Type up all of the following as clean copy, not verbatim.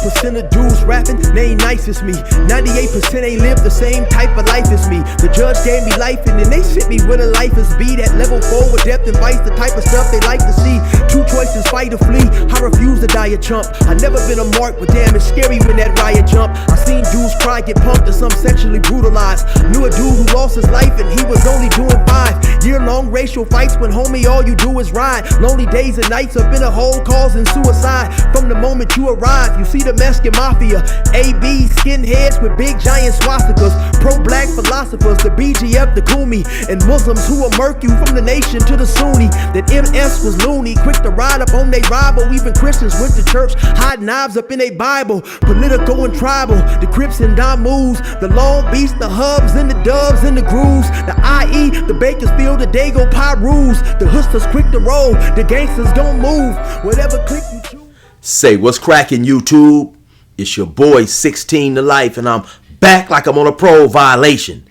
1% of dudes rapping, they ain't nice as me. 98% ain't live the same type of life as me. The judge gave me life and then they sent me where the life is be. That level 4 with depth and vice, the type of stuff they like to see. Two choices, fight or flee. I refuse to die a chump. I never been a mark, but damn, it's scary when that riot jump. I seen dudes cry, get punked, and some sexually brutalized. Knew a dude who lost his life and he was only doing 5 year-long racial fights when homie all you do is ride. Lonely days and nights up in a hole causing suicide. From the moment you arrive, you see the Mexican mafia, AB skinheads with big giant swastikas, pro-black philosophers, the BGF, the Kumi, and Muslims who will murk you from the nation to the Sunni. That MS was loony, quick to ride up on they rival. Even Christians went to church, hide knives up in a Bible. Political and tribal, the Crips and Damus, the Long Beach, the Hubs and the Dubs and the Grooves, the IE, the Bakersfield, the Dago Pyrus, the Hustlers quick to roll, the gangsters gon' move, whatever click you choose. Say what's cracking, YouTube? It's your boy 16 to Life, and I'm back like I'm on a parole violation.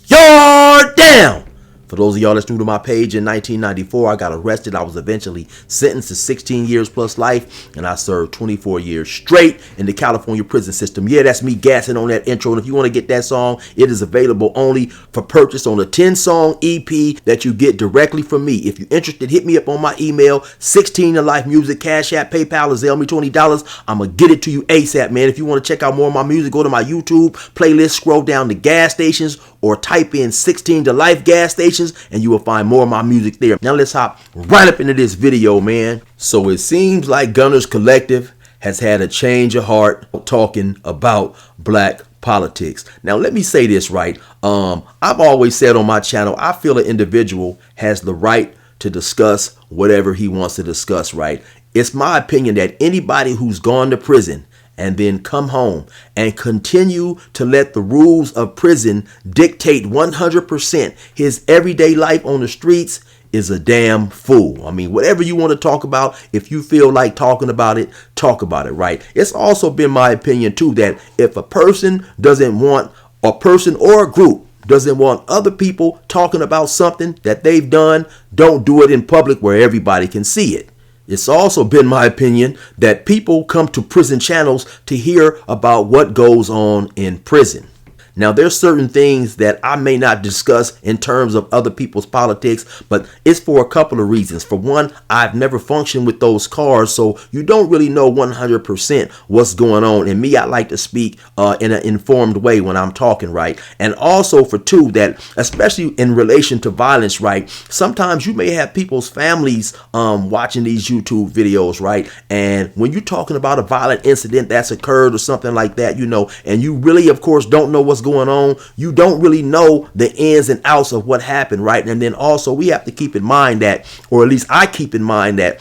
Yard down! For those of y'all that's new to my page, in 1994, I got arrested. I was eventually sentenced to 16 years plus life, and I served 24 years straight in the California prison system. Yeah, that's me gassing on that intro, and if you want to get that song, it is available only for purchase on a 10-song EP that you get directly from me. If you're interested, hit me up on my email, 16tolifemusic, Cashapp, PayPal, or Zelle me $20. I'm going to get it to you ASAP, man. If you want to check out more of my music, go to my YouTube playlist, scroll down to gas stations, or type in 16 to Life gas stations, and you will find more of my music there. Now let's hop right up into this video, man. So it seems like Gunners Collective has had a change of heart talking about black politics. Now let me say this right. I've always said on my channel, I feel an individual has the right to discuss whatever he wants to discuss, right? It's my opinion that anybody who's gone to prison and then come home and continue to let the rules of prison dictate 100% his everyday life on the streets is a damn fool. I mean, whatever you want to talk about, if you feel like talking about it, talk about it, right? It's also been my opinion too that if a person doesn't want, a person or a group doesn't want other people talking about something that they've done, don't do it in public where everybody can see it. It's also been my opinion that people come to prison channels to hear about what goes on in prison. Now, there's certain things that I may not discuss in terms of other people's politics, but it's for a couple of reasons. For one, I've never functioned with those cars, so you don't really know 100% what's going on. And me, I like to speak in an informed way when I'm talking, right? And also for two, that especially in relation to violence, right? Sometimes you may have people's families watching these YouTube videos, right? And when you're talking about a violent incident that's occurred or something like that, you know, and you really, of course, don't know what's going on, you don't really know the ins and outs of what happened, right? And then also we have to keep in mind that, or at least I keep in mind that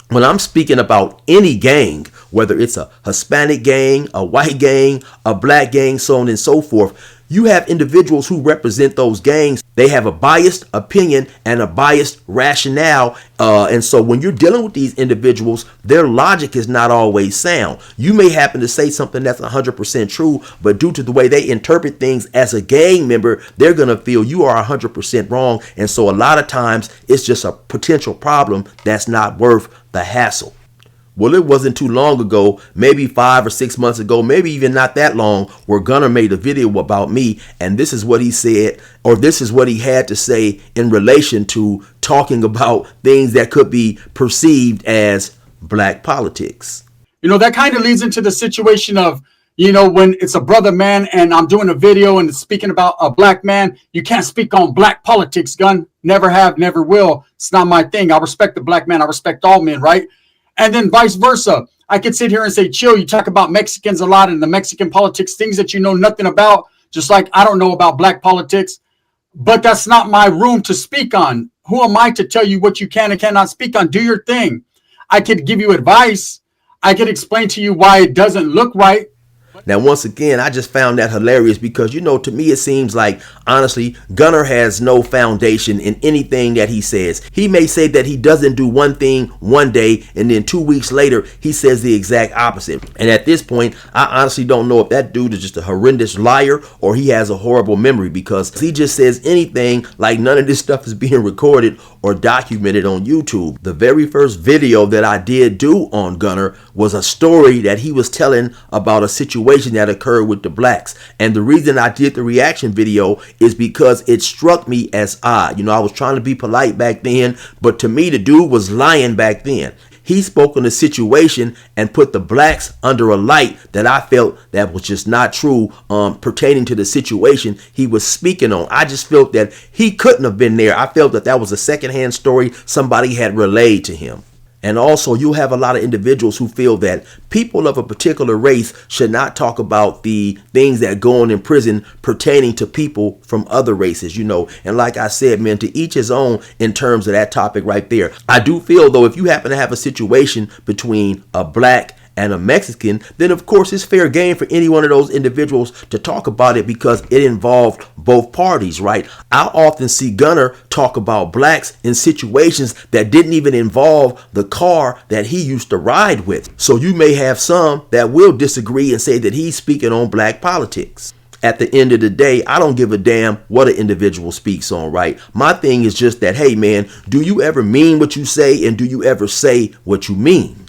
when I'm speaking about any gang, whether it's a Hispanic gang, a white gang, a black gang, so on and so forth, you have individuals who represent those gangs. They have a biased opinion and a biased rationale. And so when you're dealing with these individuals, their logic is not always sound. You may happen to say something that's 100% true, but due to the way they interpret things as a gang member, they're going to feel you are 100% wrong. And so a lot of times it's just a potential problem that's not worth the hassle. Well, it wasn't too long ago, maybe 5 or 6 months ago, maybe even not that long, where Gunner made a video about me, and this is what he said, or this is what he had to say in relation to talking about things that could be perceived as black politics. You know, that kind of leads into the situation of, you know, when it's a brother man and I'm doing a video and it's speaking about a black man, you can't speak on black politics, Gun. Never have, never will. It's not my thing. I respect the black man. I respect all men, right? And then vice versa. I could sit here and say, chill, you talk about Mexicans a lot and the Mexican politics, things that you know nothing about, just like I don't know about black politics. But that's not my room to speak on. Who am I to tell you what you can and cannot speak on? Do your thing. I could give you advice. I could explain to you why it doesn't look right. Now, once again, I just found that hilarious because, to me, it seems like, honestly, Gunner has no foundation in anything that he says. He may say that he doesn't do one thing one day, and then 2 weeks later, he says the exact opposite. And at this point, I honestly don't know if that dude is just a horrendous liar or he has a horrible memory, because he just says anything like none of this stuff is being recorded or documented on YouTube. The very first video that I did do on Gunner was a story that he was telling about a situation that occurred with the blacks. And the reason I did the reaction video is because it struck me as odd. I was trying to be polite back then, but to me, the dude was lying back then. He spoke on the situation and put the blacks under a light that I felt that was just not true pertaining to the situation he was speaking on. I just felt that he couldn't have been there. I felt that that was a secondhand story somebody had relayed to him. And also, you'll have a lot of individuals who feel that people of a particular race should not talk about the things that go on in prison pertaining to people from other races, And like I said, man, to each his own in terms of that topic right there. I do feel, though, if you happen to have a situation between a black and a Mexican, then of course it's fair game for any one of those individuals to talk about it because it involved both parties, right? I often see Gunner talk about blacks in situations that didn't even involve the car that he used to ride with. So you may have some that will disagree and say that he's speaking on black politics. At the end of the day, I don't give a damn what an individual speaks on, right? My thing is just that, hey man, do you ever mean what you say, and do you ever say what you mean?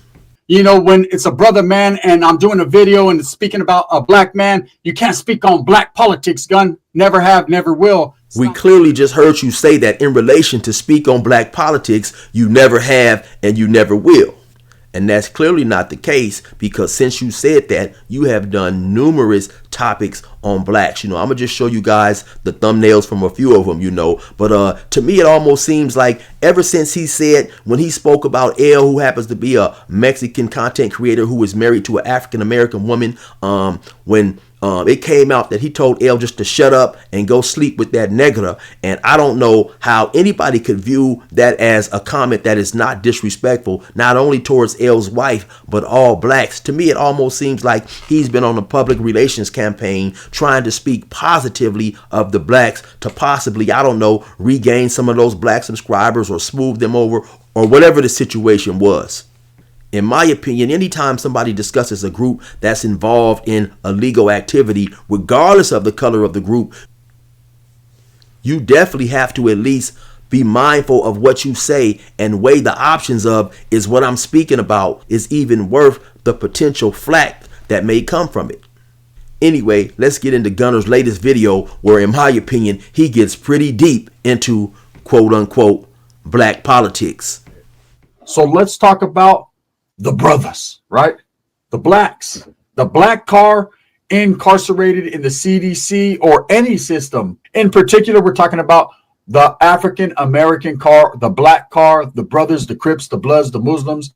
When it's a brother man and I'm doing a video and it's speaking about a black man, you can't speak on black politics, gun. Never have, never will. We clearly just heard you say that in relation to speak on black politics, you never have and you never will. And that's clearly not the case, because since you said that, you have done numerous topics on blacks. I'm gonna just show you guys the thumbnails from a few of them, But to me, it almost seems like ever since he said, when he spoke about L, who happens to be a Mexican content creator who is married to an African American woman, when it came out that he told L just to shut up and go sleep with that negra. And I don't know how anybody could view that as a comment that is not disrespectful, not only towards L's wife, but all blacks. To me, it almost seems like he's been on a public relations campaign trying to speak positively of the blacks to possibly, I don't know, regain some of those black subscribers or smooth them over or whatever the situation was. In my opinion, anytime somebody discusses a group that's involved in illegal activity, regardless of the color of the group, you definitely have to at least be mindful of what you say and weigh the options of, is what I'm speaking about is even worth the potential flack that may come from it. Anyway, let's get into Gunner's latest video where, in my opinion, he gets pretty deep into quote unquote black politics. So let's talk about the brothers, right? The blacks, the black car incarcerated in the CDC or any system. In particular, we're talking about the African American car, the black car, the brothers, the Crips, the Bloods, the Muslims,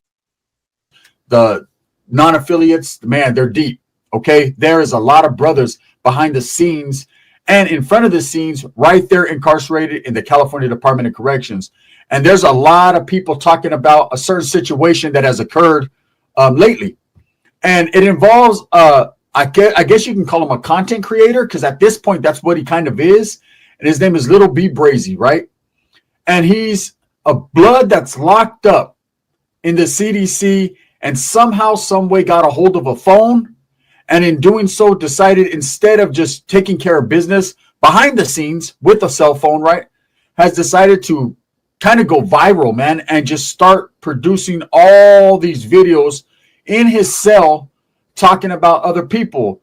the non-affiliates. Man, they're deep. Okay. There is a lot of brothers behind the scenes and in front of the scenes right there incarcerated in the California Department of Corrections. And there's a lot of people talking about a certain situation that has occurred lately. And it involves, I guess you can call him a content creator, because at this point, that's what he kind of is. And his name is Lil B Brazy, right? And he's a blood that's locked up in the CDC and somehow, some way got a hold of a phone. And in doing so, decided instead of just taking care of business behind the scenes with a cell phone, right, has decided to kind of go viral, man, and just start producing all these videos in his cell talking about other people.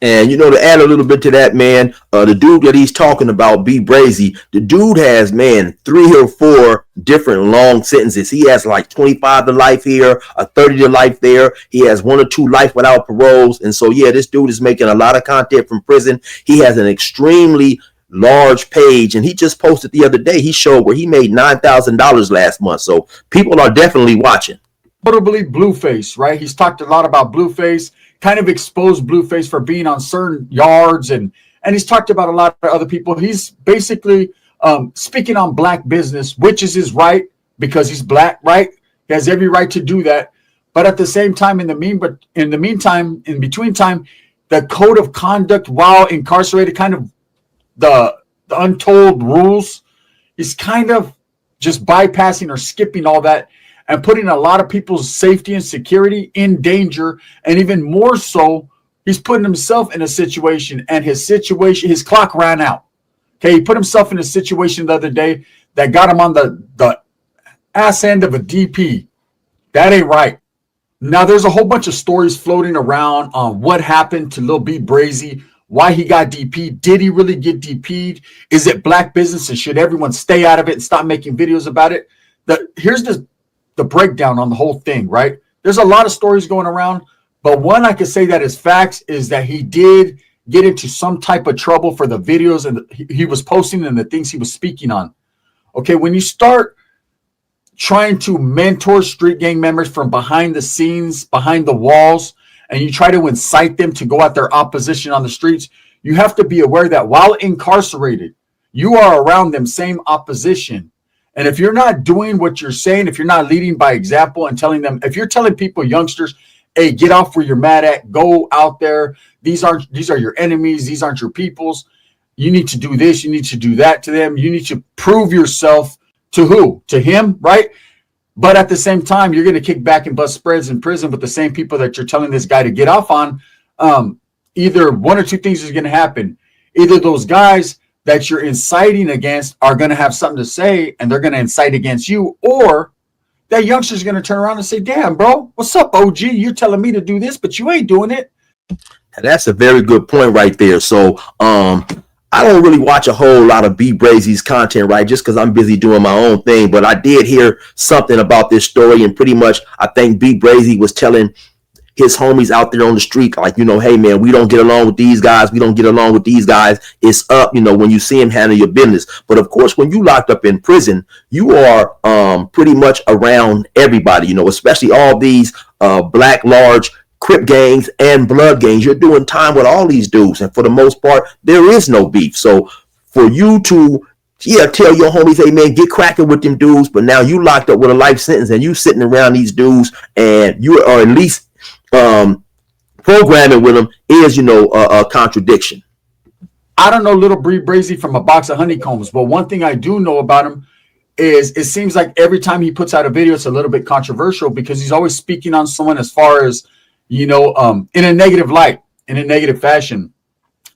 And to add a little bit to that, man, the dude that he's talking about, B Brazy, the dude has, man, 3 or 4 different long sentences. He has like 25 to life here, a 30 to life there. He has 1 or 2 life without paroles. And so, yeah, this dude is making a lot of content from prison. He has an extremely large page, and he just posted the other day, he showed where he made $9,000 last month. So people are definitely watching. Notably Blueface, right? He's talked a lot about Blueface, kind of exposed Blueface for being on certain yards, and he's talked about a lot of other people. He's basically speaking on black business, which is his right because he's black, right? He has every right to do that. But at the same time, in between time, the code of conduct while incarcerated, kind of the untold rules, is kind of just bypassing or skipping all that and putting a lot of people's safety and security in danger. And even more so, he's putting himself in a situation, and his clock ran out. Okay, he put himself in a situation the other day that got him on the ass end of a DP. That ain't right. Now, there's a whole bunch of stories floating around on what happened to Lil B Brazy, why he got DP'd. Did he really get DP'd? Is it black business, and should everyone stay out of it and stop making videos about it? Here's the breakdown on the whole thing, right? There's a lot of stories going around, but one I can say that is facts is that he did get into some type of trouble for the videos and he was posting and the things he was speaking on. Okay, when you start trying to mentor street gang members from behind the scenes, behind the walls, and you try to incite them to go at their opposition on the streets, you have to be aware that while incarcerated, you are around them same opposition. And if you're not doing what you're saying, if you're not leading by example and telling them, if you're telling people, youngsters, hey, get off where you're mad at, go out there. These are your enemies. These aren't your peoples. You need to do this. You need to do that to them. You need to prove yourself to who? To him, right? But at the same time, you're going to kick back and bust spreads in prison with the same people that you're telling this guy to get off on. Either one or two things is going to happen. Either those guys that you're inciting against are going to have something to say and they're going to incite against you, or that youngster's going to turn around and say, damn, bro, what's up, OG? You're telling me to do this, but you ain't doing it. That's a very good point right there. So, I don't really watch a whole lot of B Brazy's content, right? Just because I'm busy doing my own thing. But I did hear something about this story, and pretty much I think B Brazy was telling his homies out there on the street, like, hey, man, we don't get along with these guys. We don't get along with these guys. It's up, when you see him, handle your business. But of course, when you locked up in prison, you are pretty much around everybody, especially all these black large Crip gangs and blood gangs. You're doing time with all these dudes, and for the most part, there is no beef. So for you to tell your homies, hey man, get cracking with them dudes, but now you locked up with a life sentence and you sitting around these dudes and you are at least programming with them is a contradiction. I don't know Lil B Brazy from a box of honeycombs, but one thing I do know about him is it seems like every time he puts out a video, it's a little bit controversial because he's always speaking on someone as far as in a negative light, in a negative fashion.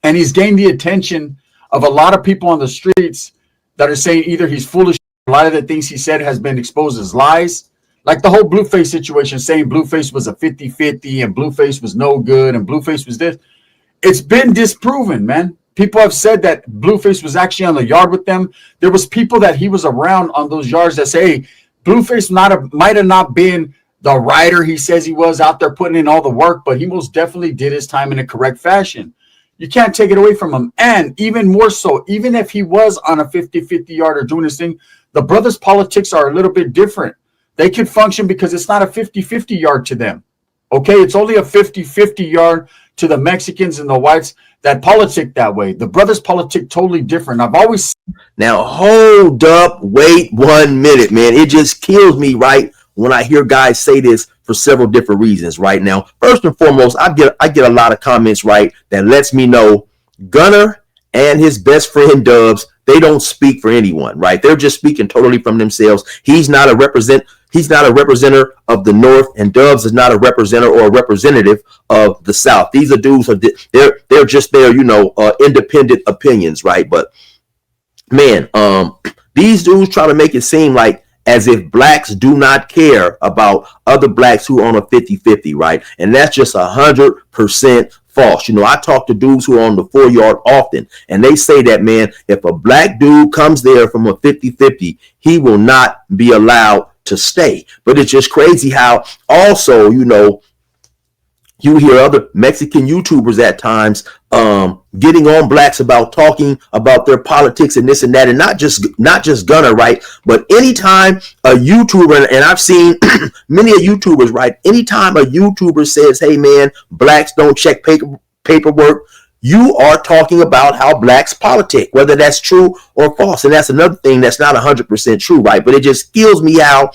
And he's gained the attention of a lot of people on the streets that are saying either he's foolish, a lot of the things he said has been exposed as lies. Like the whole Blueface situation, saying Blueface was a 50-50 and Blueface was no good and Blueface was this. It's been disproven, man. People have said that Blueface was actually on the yard with them. There was people that he was around on those yards that say, hey, Blueface might have not been the writer he says he was out there putting in all the work, but he most definitely did his time in a correct fashion. You can't take it away from him. And even more so, even if he was on a 50-50 yard or doing his thing, the brothers' politics are a little bit different. They could function because it's not a 50-50 yard to them. Okay, it's only a 50-50 yard to the Mexicans and the whites that politic that way. The brothers politic totally different. I've always... Now, hold up, wait 1 minute, man. It just kills me, right, when I hear guys say this for several different reasons right now. First and foremost, I get a lot of comments, right, that lets me know Gunner and his best friend Dubs, they don't speak for anyone, right? They're just speaking totally from themselves. He's not a representative of the North, and Dubs is not a representative or a representative of the South. These are dudes, they're just their, independent opinions, right? But man, these dudes try to make it seem like as if blacks do not care about other blacks who are on a 50-50, right? And that's just 100% false. I talk to dudes who are on the 4 yard often, and they say that, man, if a black dude comes there from a 50-50, he will not be allowed to stay. But it's just crazy how also, you hear other Mexican YouTubers at times getting on blacks about talking about their politics and this and that, and not just Gunner, right? But anytime a YouTuber, and I've seen many YouTubers, right? Anytime a YouTuber says, hey man, blacks don't check paperwork, you are talking about how blacks politic, whether that's true or false. And that's another thing that's not 100% true, right? But it just kills me how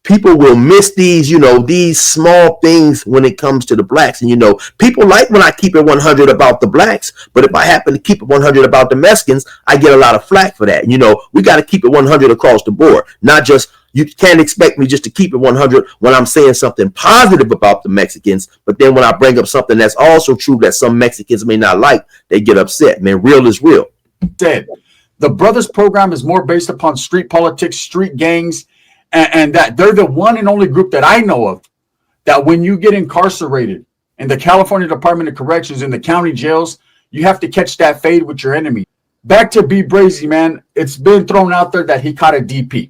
people will miss these, these small things when it comes to the blacks. And, people like when I keep it 100 about the blacks, but if I happen to keep it 100 about the Mexicans, I get a lot of flack for that. We got to keep it 100 across the board, not just, you can't expect me just to keep it 100 when I'm saying something positive about the Mexicans, but then when I bring up something that's also true that some Mexicans may not like, they get upset. Man, real is real. Dead. The Brothers program is more based upon street politics, street gangs, and that they're the one and only group that I know of that when you get incarcerated in the California Department of Corrections, in the county jails, you have to catch that fade with your enemy. Back to B Brazy, man. It's been thrown out there that he caught a DP.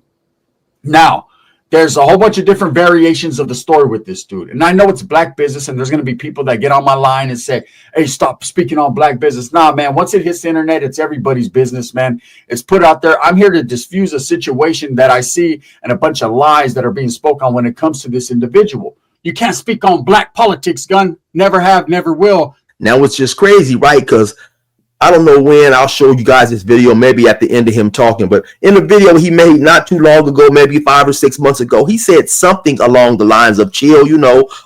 Now, there's a whole bunch of different variations of the story with this dude. And I know it's black business, and there's going to be people that get on my line and say, hey, stop speaking on black business. Nah, man, once it hits the internet, it's everybody's business, man. It's put out there. I'm here to diffuse a situation that I see and a bunch of lies that are being spoken on when it comes to this individual. You can't speak on black politics, gun. Never have, never will. Now, it's just crazy, right? Because I don't know when I'll show you guys this video, maybe at the end of him talking, but in the video he made not too long ago, maybe 5 or 6 months ago, he said something along the lines of, chill,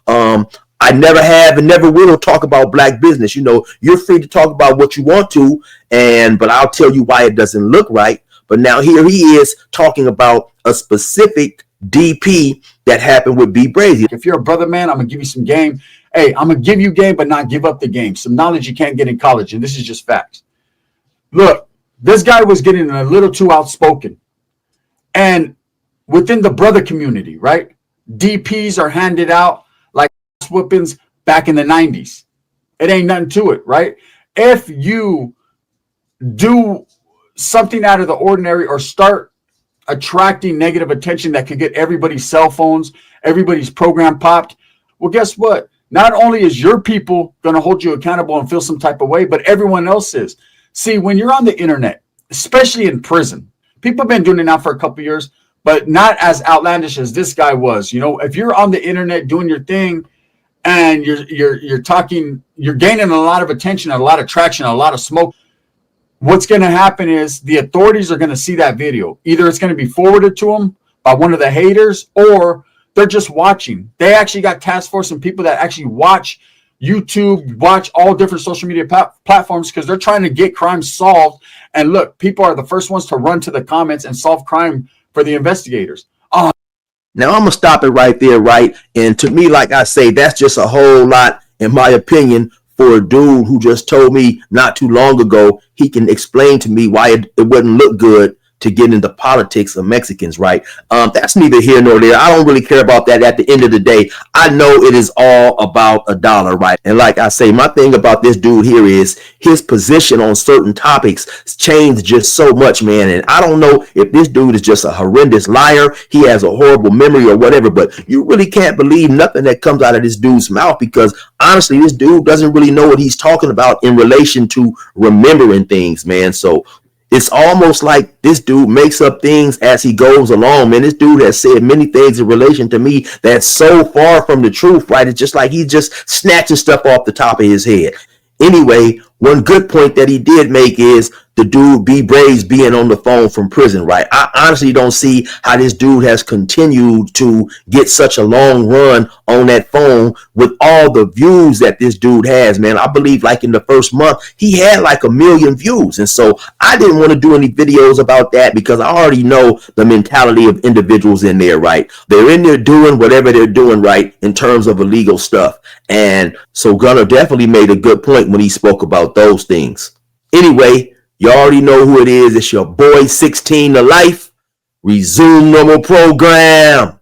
I never have and never will talk about black business. You're free to talk about what you want to, but I'll tell you why it doesn't look right. But now here he is talking about a specific DP that happened with B Brazy. If you're a brother, man, I'm going to give you some game. Hey, I'm going to give you game, but not give up the game. Some knowledge you can't get in college, and this is just facts. Look, this guy was getting a little too outspoken. And within the brother community, right, DPs are handed out like whoopings back in the 90s. It ain't nothing to it, right? If you do something out of the ordinary or start attracting negative attention that could get everybody's cell phones, everybody's program popped, well, guess what? Not only is your people going to hold you accountable and feel some type of way, but everyone else is. See, when you're on the internet, especially in prison, people have been doing it now for a couple of years, but not as outlandish as this guy was. If you're on the internet doing your thing and you're talking, you're gaining a lot of attention, a lot of traction, a lot of smoke. What's going to happen is the authorities are going to see that video. Either it's going to be forwarded to them by one of the haters, or they're just watching. They actually got task force and people that actually watch YouTube, watch all different social media platforms because they're trying to get crime solved. And look, people are the first ones to run to the comments and solve crime for the investigators. Now, I'm going to stop it right there, right? And to me, like I say, that's just a whole lot, in my opinion, for a dude who just told me not too long ago he can explain to me why it wouldn't look good to get into politics of Mexicans, right? That's neither here nor there. I don't really care about that. At the end of the day, I know it is all about a dollar, right? And like I say, my thing about this dude here is his position on certain topics changed just so much, man. And I don't know if this dude is just a horrendous liar, he has a horrible memory or whatever, but you really can't believe nothing that comes out of this dude's mouth, because honestly, this dude doesn't really know what he's talking about in relation to remembering things, man. So it's almost like this dude makes up things as he goes along, man. This dude has said many things in relation to me that's so far from the truth, right? It's just like he's just snatching stuff off the top of his head. Anyway, one good point that he did make is the dude B Brazy being on the phone from prison, right? I honestly don't see how this dude has continued to get such a long run on that phone with all the views that this dude has, man. I believe like in the first month, he had like 1 million views. And so I didn't want to do any videos about that because I already know the mentality of individuals in there, right? They're in there doing whatever they're doing, right, in terms of illegal stuff. And so Gunner definitely made a good point when he spoke about those things. Anyway, you already know who it is. It's your boy 16 to life. Resume normal program.